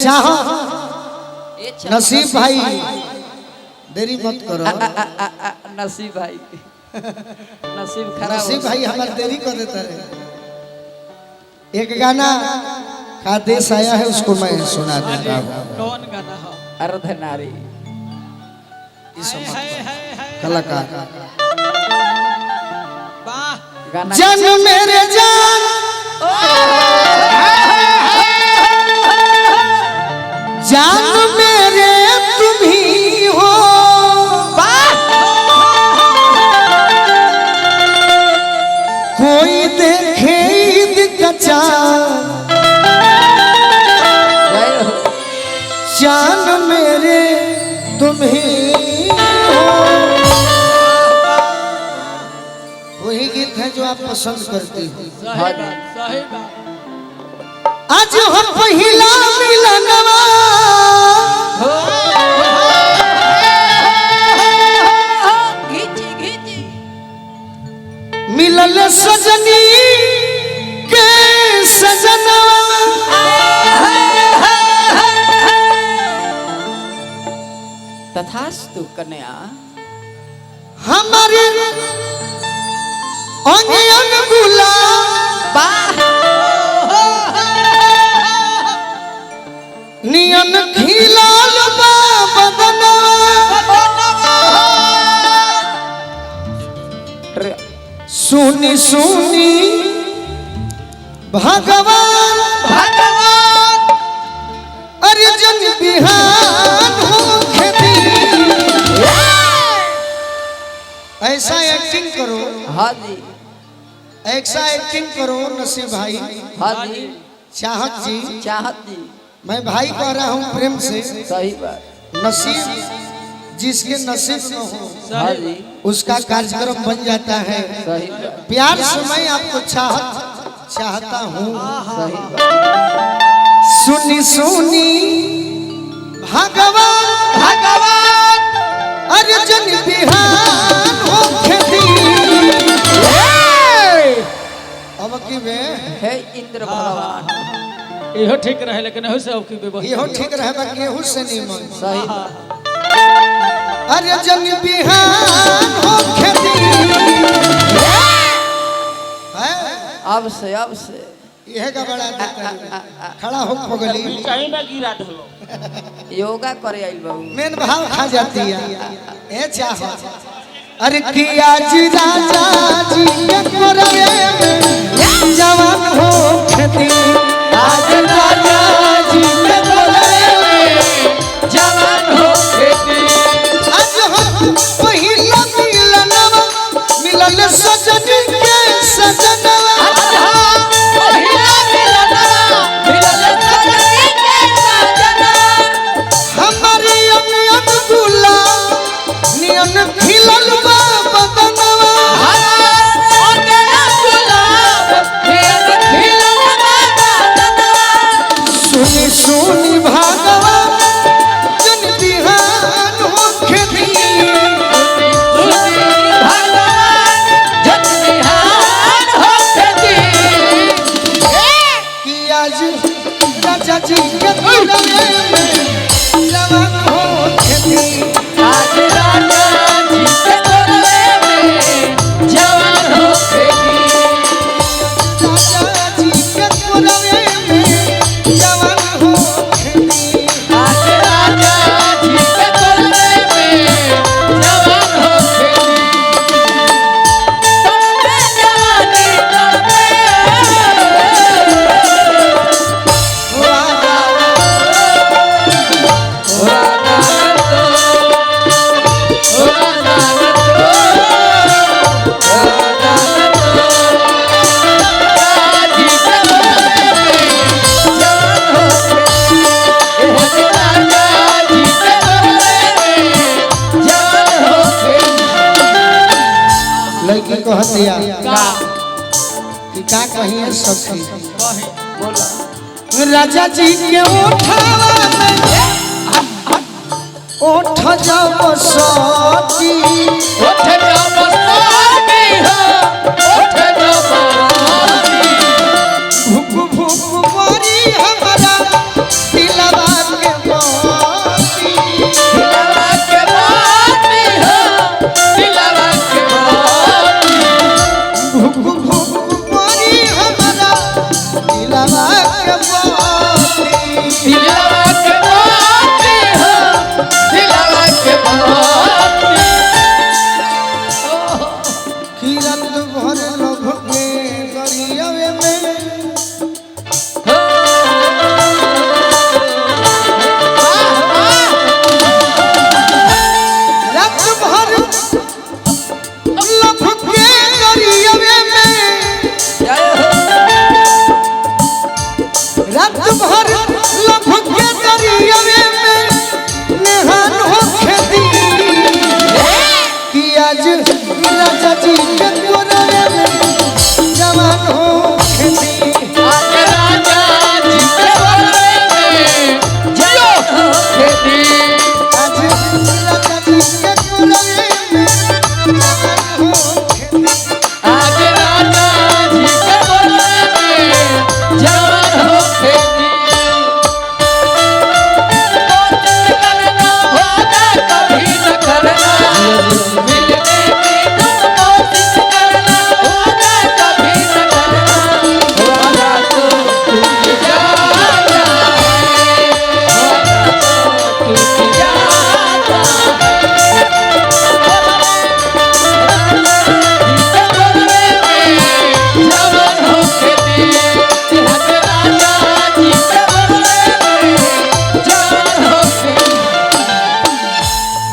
चाहो नसीब भाई देरी मत करो। नसीब भाई नसीब खराब। नसीब भाई हमारे देरी कर देता है। एक गाना का देश आया है उसको मैं सुना देता हूँ। कौन गाना है? अर्धनारी कलाकार गाना जन मेरे जान जान मेरे तुम ही हो। कोई देखे ईद का चाँद जान मेरे तुम ही हो। वही गीत है जो आप पसंद करती हो। सही बात। आज हम पहिला मिलनवा मिलल सजनी के सजनवा तथास्तु कन्या हमारे अंग गुलाब नियन खिलाल बा बदनवा सुनी सुनी भगवान अर्जुन बिहान हो खेती। ऐसा एक्टिंग करो। हाँ जी ऐसा एक्टिंग करो नसीब भाई। हाँ जी चाहत जी चाहत जी मैं भाई कह रहा हूँ प्रेम से। सही बात। नसीब जिसके नसीब न हो हाँ जी उसका कार्यक्रम बन जाता है। सही बात। प्यार से मैं आपको चाहता हूँ। सही बात। सुनी सुनी भगवान अर्जुन बिहान हो खेती। अब की में हे इंद्र भगवान इहो ठीक रहे लेकिन हो सब की व्यवस्था इहो ठीक रहे बा केहू से नहीं मन। सही बात। अर्जुन बिहान हो खेती। अब से यह का बड़ा खड़ा हो पगली कहीं ना गिरा दलो। योगा करे आइल बाबू। मेन भाव खा जाती है। ए चाह अरे कि आज राजा जी के कोरवे में जवान हो खेती। आज राजा जी के कोरवे में जवान हो खेती। आज हम पहिला मिलनवा मिलल सजनी के सजनवा। हमारी अमियत गुलाब नियन खिलल बा बदनवा। सुनी सुनी भगवान जन बिहान हो खेती। कि आज राजा जी के कोरवे में जवान हो खेती। आज राजा जी के कोरवे में जवान हो खेती। राजा जी के कोरवे में जवान हो खेती। आज राजा जी के कोरवे में जवान हो खेती। तड़पे जवानी तड़पे। लड़की कह दिया कि का कहिए सखी। राजा जी के उठावा में उठ जाओ सती। उठ जाओ बसती हो उठ जाओ बसती। भूख भूख मारी हमारा दिलवा जी के कोरवे में जवान हो खेती आज राजा जी के कोरवे में जवान हो खेती आज राजा जी के कोरवे में जवान हो खेती आज राजा जी के कोरवे में जवान हो खेती कोशिश करना होगा कभी न करना मिलने की तुम कोशिश करना होगा कभी न करना होगा तो टूट जाता है होगा तो टूट जाता है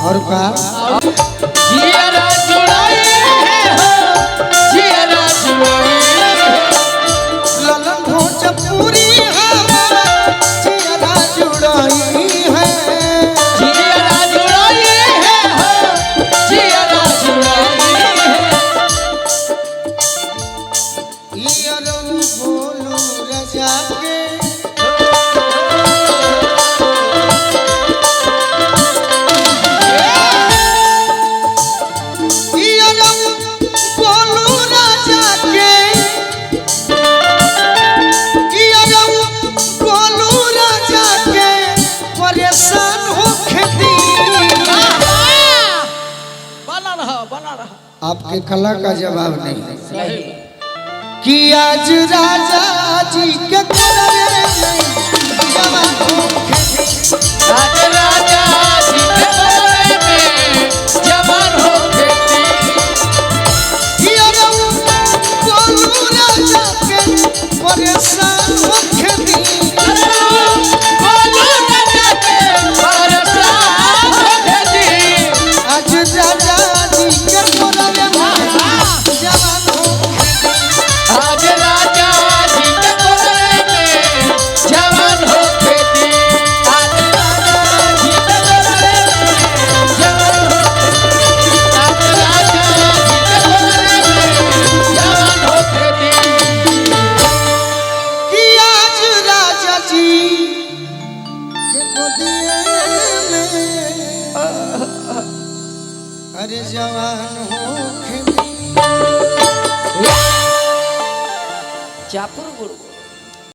और का जियारा जुड़ाई है हो जियारा जुड़ाई ललन भोजपुरी हमारा जियारा जुड़ाई है जियारा जुड़ाई है हो जियारा जुड़ाई है इयरो बोलू रजा के इयरो बोलू रजा के इयरो बोलू रजा के परेशान हो खेती बना रहा आपके कला का जवाब नहीं सही कि आज राजा जी के कोरवे में जवान हो खेती आज राजा जी के कोरवे में जवान हो खेती इयरो बोलू राजा के परेशान हो खेती बोलो राजा के परेशान हो खेती आज राजा जी के कोरवे में जवान हो आज राजा जी के कोरवे में जवान हो खेती आज राजा जी के कोरवे में जवान हो खेती आज राजा जी के कोरवे में जवान हो खेती कि आज राजा जी के गोदिए में अरे जवान हो खेती चापुर गुरु